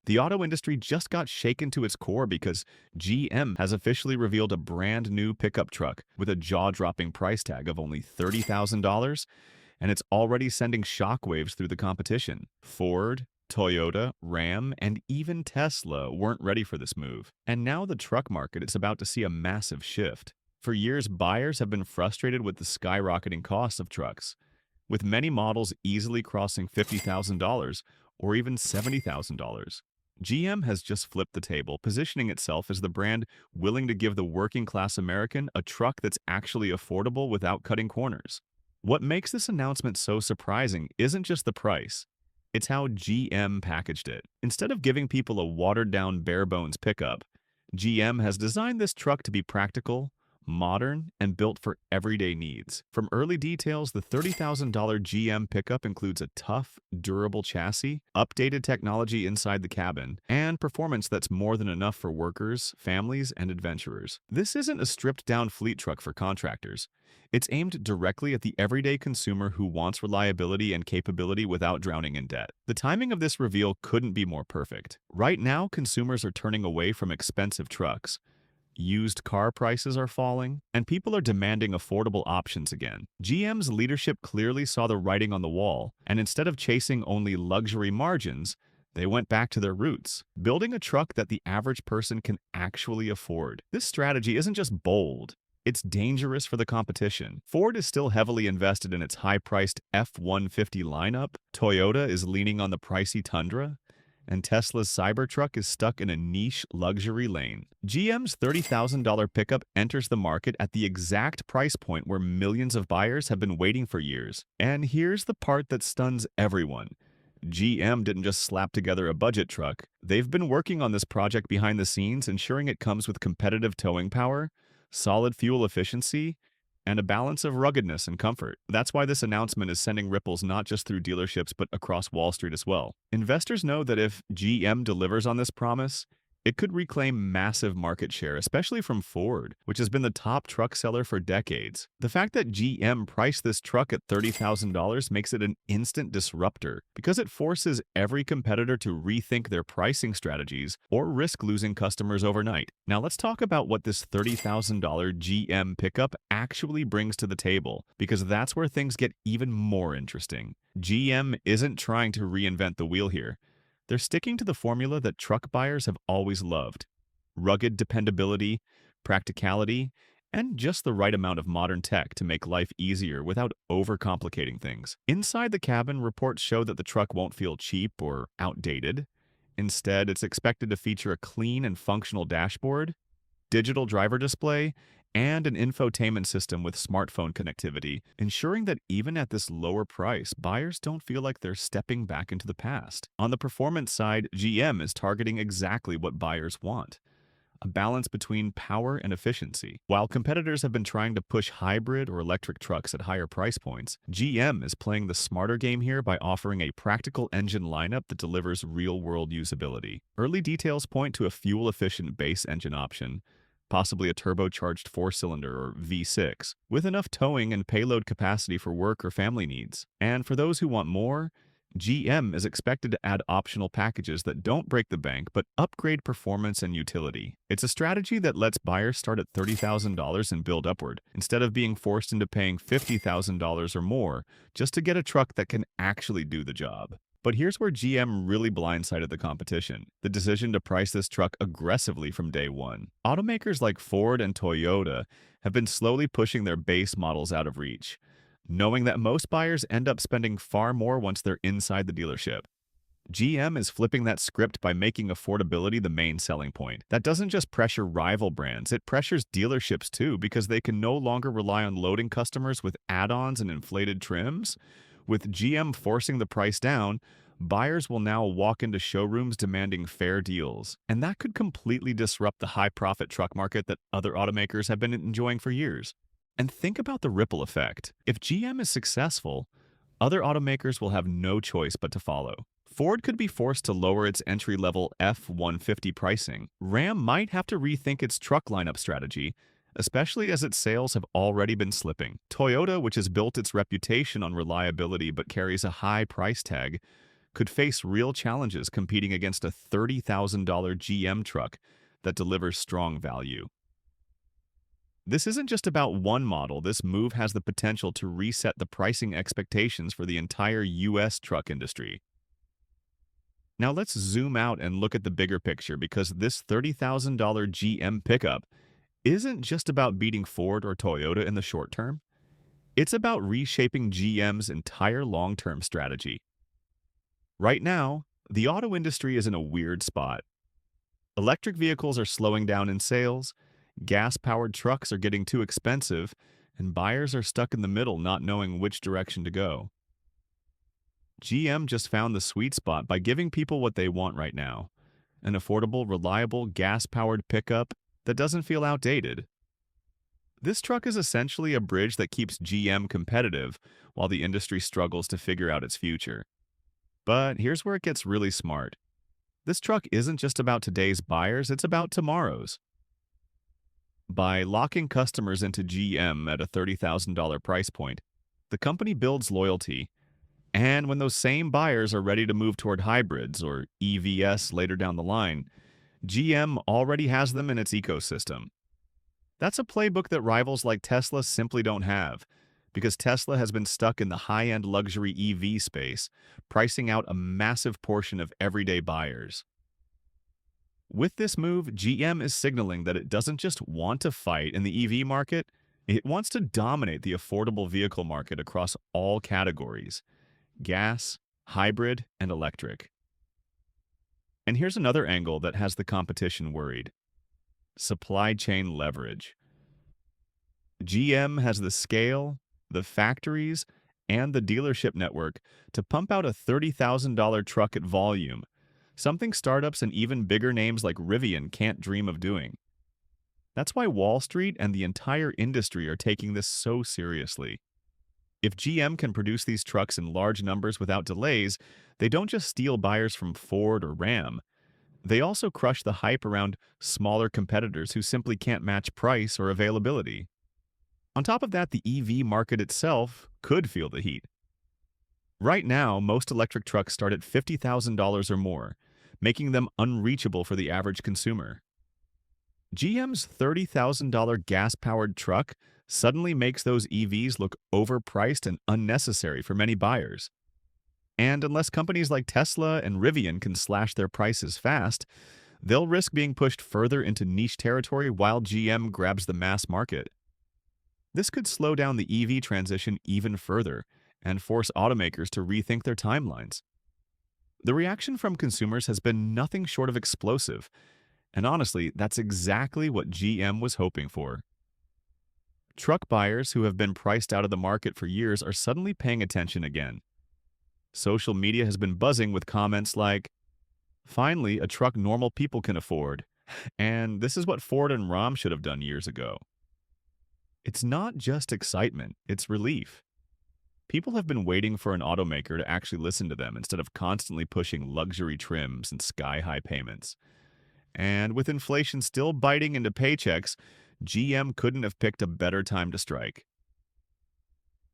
The auto industry just got shaken to its core because GM has officially revealed a brand new pickup truck with a jaw-dropping price tag of only $30,000, and it's already sending shockwaves through the competition. Ford, Toyota, Ram, and even Tesla weren't ready for this move. And now the truck market is about to see a massive shift. For years, buyers have been frustrated with the skyrocketing cost of trucks, with many models easily crossing $50,000 or even $70,000. GM has just flipped the table, positioning itself as the brand willing to give the working-class American a truck that's actually affordable without cutting corners. What makes this announcement so surprising isn't just the price, it's how GM packaged it. Instead of giving people a watered-down bare-bones pickup, GM has designed this truck to be practical, modern, and built for everyday needs. From early details, the $30,000 GM pickup includes a tough, durable chassis, updated technology inside the cabin, and performance that's more than enough for workers, families, and adventurers. This isn't a stripped-down fleet truck for contractors. It's aimed directly at the everyday consumer who wants reliability and capability without drowning in debt. The timing of this reveal couldn't be more perfect. Right now, consumers are turning away from expensive trucks. Used car prices are falling, and people are demanding affordable options again. GM's leadership clearly saw the writing on the wall, and instead of chasing only luxury margins, they went back to their roots, building a truck that the average person can actually afford. This strategy isn't just bold, it's dangerous for the competition. Ford is still heavily invested in its high-priced F-150 lineup, Toyota is leaning on the pricey Tundra, and Tesla's Cybertruck is stuck in a niche luxury lane. GM's $30,000 pickup enters the market at the exact price point where millions of buyers have been waiting for years. And here's the part that stuns everyone. GM didn't just slap together a budget truck. They've been working on this project behind the scenes, ensuring it comes with competitive towing power, solid fuel efficiency, and a balance of ruggedness and comfort. That's why this announcement is sending ripples not just through dealerships but across Wall Street as well. Investors know that if GM delivers on this promise, it could reclaim massive market share, especially from Ford, which has been the top truck seller for decades. The fact that GM priced this truck at $30,000 makes it an instant disruptor because it forces every competitor to rethink their pricing strategies or risk losing customers overnight. Now let's talk about what this $30,000 GM pickup actually brings to the table, because that's where things get even more interesting. GM isn't trying to reinvent the wheel here. They're sticking to the formula that truck buyers have always loved: rugged dependability, practicality, and just the right amount of modern tech to make life easier without overcomplicating things. Inside the cabin, reports show that the truck won't feel cheap or outdated. Instead, it's expected to feature a clean and functional dashboard, digital driver display, and an infotainment system with smartphone connectivity, ensuring that even at this lower price, buyers don't feel like they're stepping back into the past. On the performance side, GM is targeting exactly what buyers want: a balance between power and efficiency. While competitors have been trying to push hybrid or electric trucks at higher price points, GM is playing the smarter game here by offering a practical engine lineup that delivers real-world usability. Early details point to a fuel-efficient base engine option, possibly a turbocharged four-cylinder or V6, with enough towing and payload capacity for work or family needs. And for those who want more, GM is expected to add optional packages that don't break the bank but upgrade performance and utility. It's a strategy that lets buyers start at $30,000 and build upward, instead of being forced into paying $50,000 or more just to get a truck that can actually do the job. But here's where GM really blindsided the competition: the decision to price this truck aggressively from day one. Automakers like Ford and Toyota have been slowly pushing their base models out of reach, knowing that most buyers end up spending far more once they're inside the dealership. GM is flipping that script by making affordability the main selling point. That doesn't just pressure rival brands, it pressures dealerships too, because they can no longer rely on loading customers with add-ons and inflated trims. With GM forcing the price down, buyers will now walk into showrooms demanding fair deals, and that could completely disrupt the high-profit truck market that other automakers have been enjoying for years. And think about the ripple effect. If GM is successful, other automakers will have no choice but to follow. Ford could be forced to lower its entry-level F-150 pricing. Ram might have to rethink its truck lineup strategy, especially as its sales have already been slipping. Toyota, which has built its reputation on reliability but carries a high price tag, could face real challenges competing against a $30,000 GM truck that delivers strong value. This isn't just about one model. This move has the potential to reset the pricing expectations for the entire US truck industry. Now let's zoom out and look at the bigger picture because this $30,000 GM pickup isn't just about beating Ford or Toyota in the short term. It's about reshaping GM's entire long-term strategy. Right now, the auto industry is in a weird spot. Electric vehicles are slowing down in sales, gas-powered trucks are getting too expensive, and buyers are stuck in the middle not knowing which direction to go. GM just found the sweet spot by giving people what they want right now: an affordable, reliable, gas-powered pickup that doesn't feel outdated. This truck is essentially a bridge that keeps GM competitive while the industry struggles to figure out its future. But here's where it gets really smart. This truck isn't just about today's buyers, it's about tomorrow's. By locking customers into GM at a $30,000 price point, the company builds loyalty. And when those same buyers are ready to move toward hybrids or EVs later down the line, GM already has them in its ecosystem. That's a playbook that rivals like Tesla simply don't have, because Tesla has been stuck in the high-end luxury EV space, pricing out a massive portion of everyday buyers. With this move, GM is signaling that it doesn't just want to fight in the EV market, it wants to dominate the affordable vehicle market across all categories: gas, hybrid, and electric. And here's another angle that has the competition worried: supply chain leverage. GM has the scale, the factories, and the dealership network to pump out a $30,000 truck at volume, something startups and even bigger names like Rivian can't dream of doing. That's why Wall Street and the entire industry are taking this so seriously. If GM can produce these trucks in large numbers without delays, they don't just steal buyers from Ford or Ram. They also crush the hype around smaller competitors who simply can't match price or availability. On top of that, the EV market itself could feel the heat. Right now, most electric trucks start at $50,000 or more, making them unreachable for the average consumer. GM's $30,000 gas-powered truck suddenly makes those EVs look overpriced and unnecessary for many buyers. And unless companies like Tesla and Rivian can slash their prices fast, they'll risk being pushed further into niche territory while GM grabs the mass market. This could slow down the EV transition even further and force automakers to rethink their timelines. The reaction from consumers has been nothing short of explosive, and honestly, that's exactly what GM was hoping for. Truck buyers who have been priced out of the market for years are suddenly paying attention again. Social media has been buzzing with comments like, "Finally, a truck normal people can afford," and "This is what Ford and Ram should have done years ago." It's not just excitement, it's relief. People have been waiting for an automaker to actually listen to them instead of constantly pushing luxury trims and sky-high payments. And with inflation still biting into paychecks, GM couldn't have picked a better time to strike.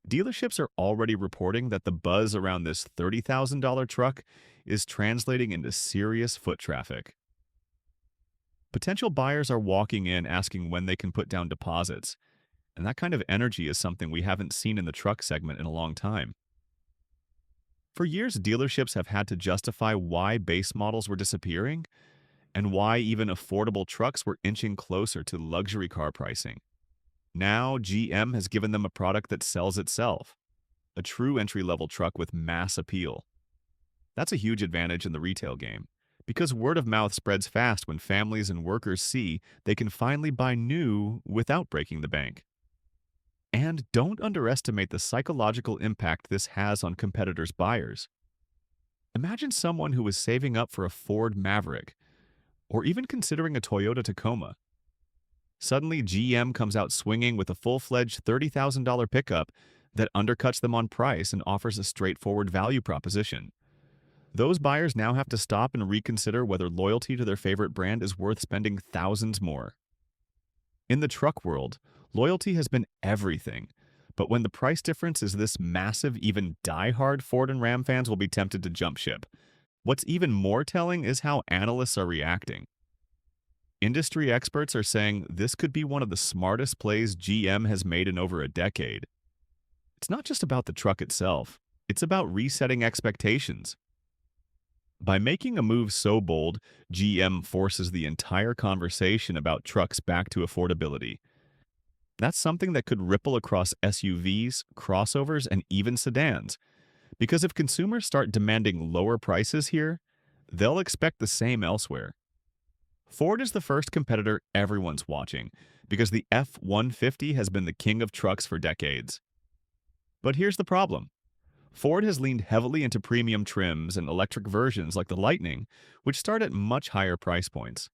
Dealerships are already reporting that the buzz around this $30,000 truck is translating into serious foot traffic. Potential buyers are walking in asking when they can put down deposits, and that kind of energy is something we haven't seen in the truck segment in a long time. For years, dealerships have had to justify why base models were disappearing and why even affordable trucks were inching closer to luxury car pricing. Now, GM has given them a product that sells itself, a true entry-level truck with mass appeal. That's a huge advantage in the retail game, because word of mouth spreads fast when families and workers see they can finally buy new without breaking the bank. And don't underestimate the psychological impact this has on competitors' buyers. Imagine someone who was saving up for a Ford Maverick, or even considering a Toyota Tacoma. Suddenly, GM comes out swinging with a full-fledged $30,000 pickup that undercuts them on price and offers a straightforward value proposition. Those buyers now have to stop and reconsider whether loyalty to their favorite brand is worth spending thousands more. In the truck world, loyalty has been everything, But when the price difference is this massive, even die-hard Ford and Ram fans will be tempted to jump ship. What's even more telling is how analysts are reacting. Industry experts are saying this could be one of the smartest plays GM has made in over a decade. It's not just about the truck itself, it's about resetting expectations. By making a move so bold, GM forces the entire conversation about trucks back to affordability. That's something that could ripple across SUVs, crossovers, and even sedans. Because if consumers start demanding lower prices here, they'll expect the same elsewhere. Ford is the first competitor everyone's watching, because the F-150 has been the king of trucks for decades. But here's the problem. Ford has leaned heavily into premium trims and electric versions like the Lightning, which start at much higher price points.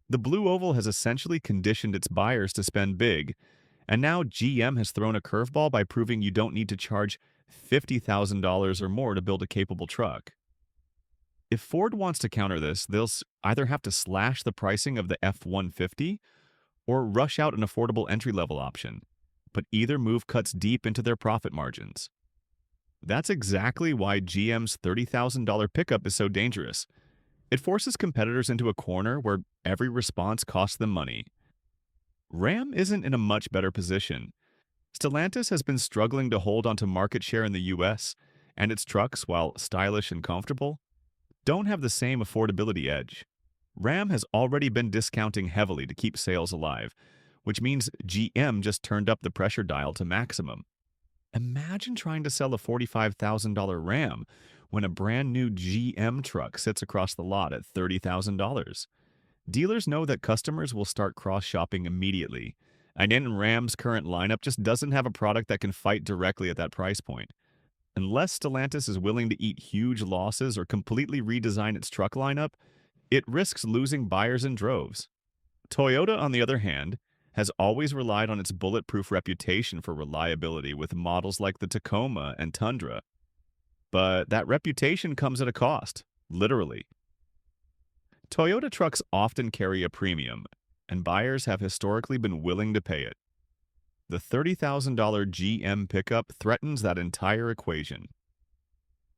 The Blue Oval has essentially conditioned its buyers to spend big, and now GM has thrown a curveball by proving you don't need to charge $50,000 or more to build a capable truck. If Ford wants to counter this, they'll either have to slash the pricing of the F-150 or rush out an affordable entry-level option, but either move cuts deep into their profit margins. That's exactly why GM's $30,000 pickup is so dangerous. It forces competitors into a corner where every response costs them money. Ram isn't in a much better position. Stellantis has been struggling to hold onto market share in the US, and its trucks, while stylish and comfortable, don't have the same affordability edge. Ram has already been discounting heavily to keep sales alive, which means GM just turned up the pressure dial to maximum. Imagine trying to sell a $45,000 Ram when a brand new GM truck sits across the lot at $30,000. Dealers know that customers will start cross-shopping immediately, and in Ram's current lineup just doesn't have a product that can fight directly at that price point. Unless Stellantis is willing to eat huge losses or completely redesign its truck lineup, it risks losing buyers in droves. Toyota, on the other hand, has always relied on its bulletproof reputation for reliability with models like the Tacoma and Tundra. But that reputation comes at a cost, literally. Toyota trucks often carry a premium, and buyers have historically been willing to pay it. The $30,000 GM pickup threatens that entire equation.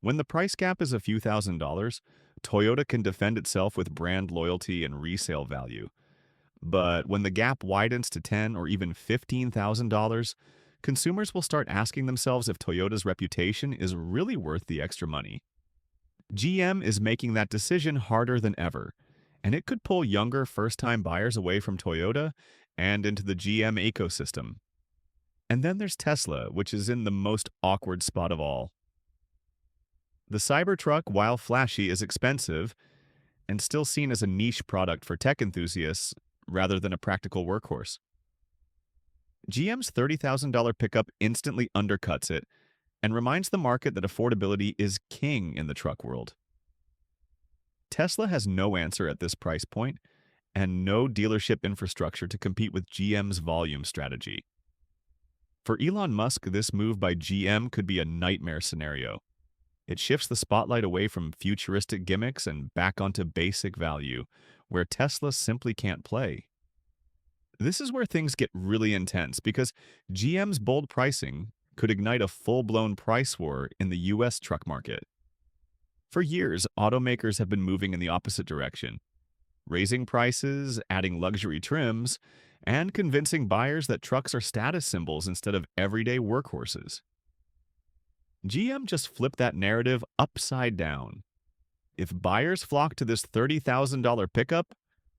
When the price gap is a few $1,000s, Toyota can defend itself with brand loyalty and resale value. But when the gap widens to $10,000 or even $15,000, consumers will start asking themselves if Toyota's reputation is really worth the extra money. GM is making that decision harder than ever, and it could pull younger first-time buyers away from Toyota and into the GM ecosystem. And then there's Tesla, which is in the most awkward spot of all. The Cybertruck, while flashy, is expensive and still seen as a niche product for tech enthusiasts rather than a practical workhorse. GM's $30,000 pickup instantly undercuts it and reminds the market that affordability is king in the truck world. Tesla has no answer at this price point and no dealership infrastructure to compete with GM's volume strategy. For Elon Musk, this move by GM could be a nightmare scenario. It shifts the spotlight away from futuristic gimmicks and back onto basic value, where Tesla simply can't play. This is where things get really intense because GM's bold pricing could ignite a full-blown price war in the US truck market. For years, automakers have been moving in the opposite direction, raising prices, adding luxury trims, and convincing buyers that trucks are status symbols instead of everyday workhorses. GM just flipped that narrative upside down. If buyers flock to this $30,000 pickup,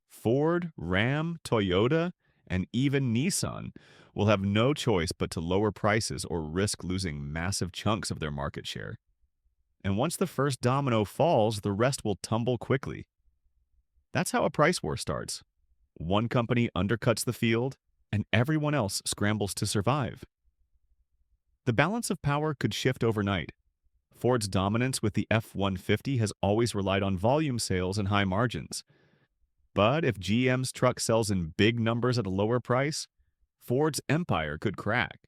Ford, Ram, Toyota, and even Nissan will have no choice but to lower prices or risk losing massive chunks of their market share. And once the first domino falls, the rest will tumble quickly. That's how a price war starts. One company undercuts the field, and everyone else scrambles to survive. The balance of power could shift overnight. Ford's dominance with the F-150 has always relied on volume sales and high margins. But if GM's truck sells in big numbers at a lower price, Ford's empire could crack.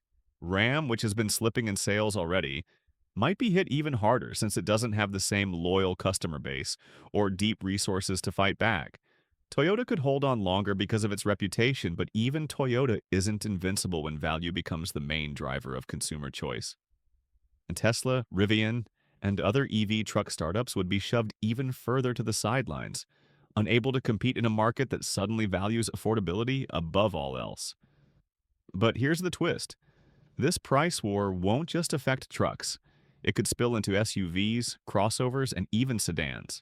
Ram, which has been slipping in sales already, might be hit even harder since it doesn't have the same loyal customer base or deep resources to fight back. Toyota could hold on longer because of its reputation, but even Toyota isn't invincible when value becomes the main driver of consumer choice. And Tesla, Rivian, and other EV truck startups would be shoved even further to the sidelines, unable to compete in a market that suddenly values affordability above all else. But here's the twist. This price war won't just affect trucks. It could spill into SUVs, crossovers, and even sedans.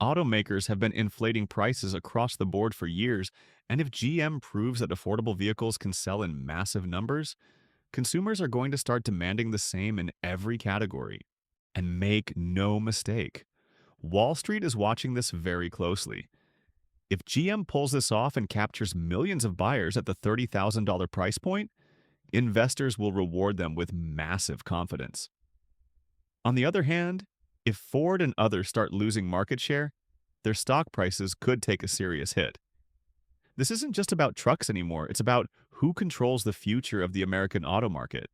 Automakers have been inflating prices across the board for years, and if GM proves that affordable vehicles can sell in massive numbers, consumers are going to start demanding the same in every category. And make no mistake, Wall Street is watching this very closely. If GM pulls this off and captures millions of buyers at the $30,000 price point, investors will reward them with massive confidence. On the other hand, if Ford and others start losing market share, their stock prices could take a serious hit. This isn't just about trucks anymore, it's about who controls the future of the American auto market.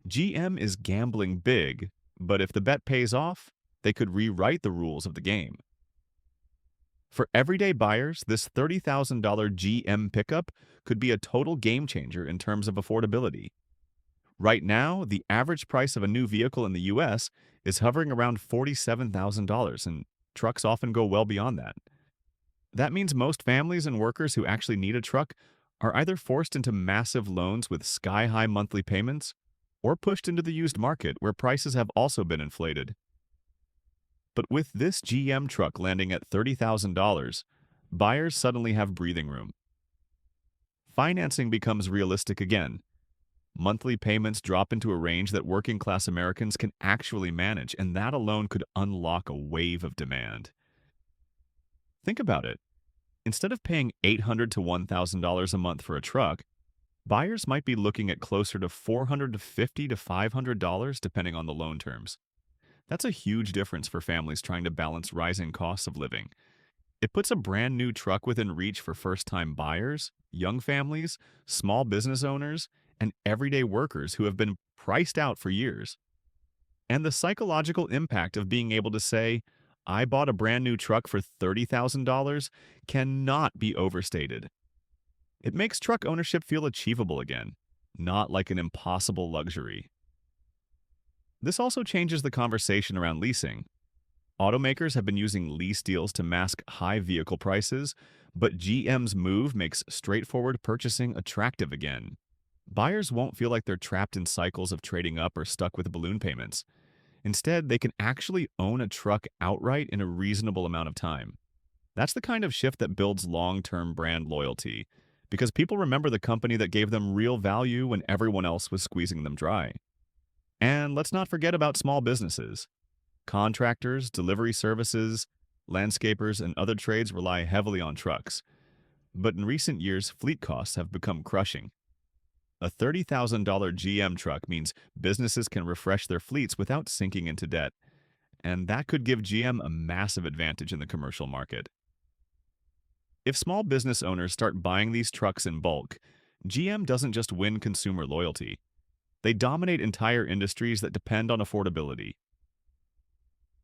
GM is gambling big, but if the bet pays off, they could rewrite the rules of the game. For everyday buyers, this $30,000 GM pickup could be a total game changer in terms of affordability. Right now, the average price of a new vehicle in the US is hovering around $47,000, and trucks often go well beyond that. That means most families and workers who actually need a truck are either forced into massive loans with sky-high monthly payments or pushed into the used market where prices have also been inflated. But with this GM truck landing at $30,000, buyers suddenly have breathing room. Financing becomes realistic again. Monthly payments drop into a range that working-class Americans can actually manage, and that alone could unlock a wave of demand. Think about it. Instead of paying $800 to $1,000 a month for a truck, buyers might be looking at closer to $450 to $500 depending on the loan terms. That's a huge difference for families trying to balance rising costs of living. It puts a brand new truck within reach for first-time buyers, young families, small business owners, and everyday workers who have been priced out for years. And the psychological impact of being able to say, I bought a brand new truck for $30,000 cannot be overstated. It makes truck ownership feel achievable again, not like an impossible luxury. This also changes the conversation around leasing. Automakers have been using lease deals to mask high vehicle prices, but GM's move makes straightforward purchasing attractive again. Buyers won't feel like they're trapped in cycles of trading up or stuck with balloon payments. Instead, they can actually own a truck outright in a reasonable amount of time. That's the kind of shift that builds long-term brand loyalty, because people remember the company that gave them real value when everyone else was squeezing them dry. And let's not forget about small businesses. Contractors, delivery services, landscapers, and other trades rely heavily on trucks. But in recent years, fleet costs have become crushing. A $30,000 GM truck means businesses can refresh their fleets without sinking into debt, and that could give GM a massive advantage in the commercial market. If small business owners start buying these trucks in bulk, GM doesn't just win consumer loyalty. They dominate entire industries that depend on affordability.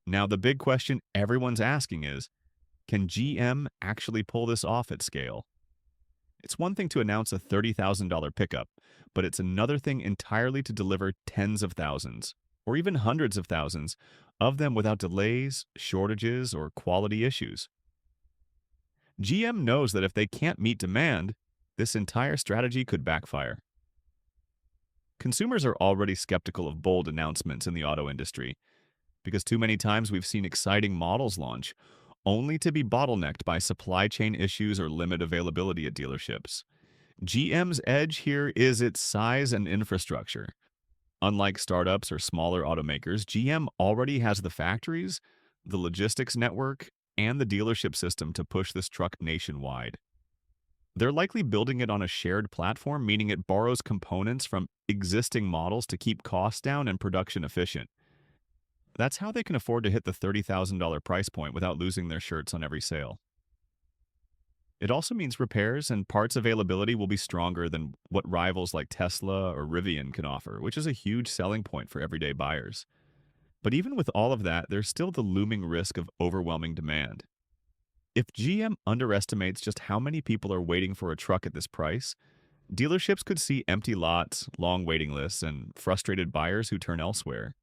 Now, the big question everyone's asking is, can GM actually pull this off at scale? It's one thing to announce a $30,000 pickup, but it's another thing entirely to deliver tens of thousands, or even hundreds of thousands, of them without delays, shortages, or quality issues. GM knows that if they can't meet demand, this entire strategy could backfire. Consumers are already skeptical of bold announcements in the auto industry, because too many times we've seen exciting models launch, only to be bottlenecked by supply chain issues or limited availability at dealerships. GM's edge here is its size and infrastructure. Unlike startups or smaller automakers, GM already has the factories, the logistics network, and the dealership system to push this truck nationwide. They're likely building it on a shared platform, meaning it borrows components from existing models to keep costs down and production efficient. That's how they can afford to hit the $30,000 price point without losing their shirts on every sale. It also means repairs and parts availability will be stronger than what rivals like Tesla or Rivian can offer, which is a huge selling point for everyday buyers. But even with all of that, there's still the looming risk of overwhelming demand. If GM underestimates just how many people are waiting for a truck at this price, dealerships could see empty lots, long waiting lists, and frustrated buyers who turn elsewhere.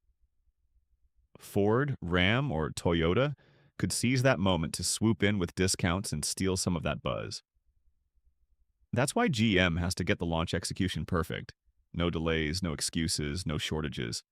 Ford, Ram, or Toyota could seize that moment to swoop in with discounts and steal some of that buzz. That's why GM has to get the launch execution perfect. No delays, no excuses, no shortages.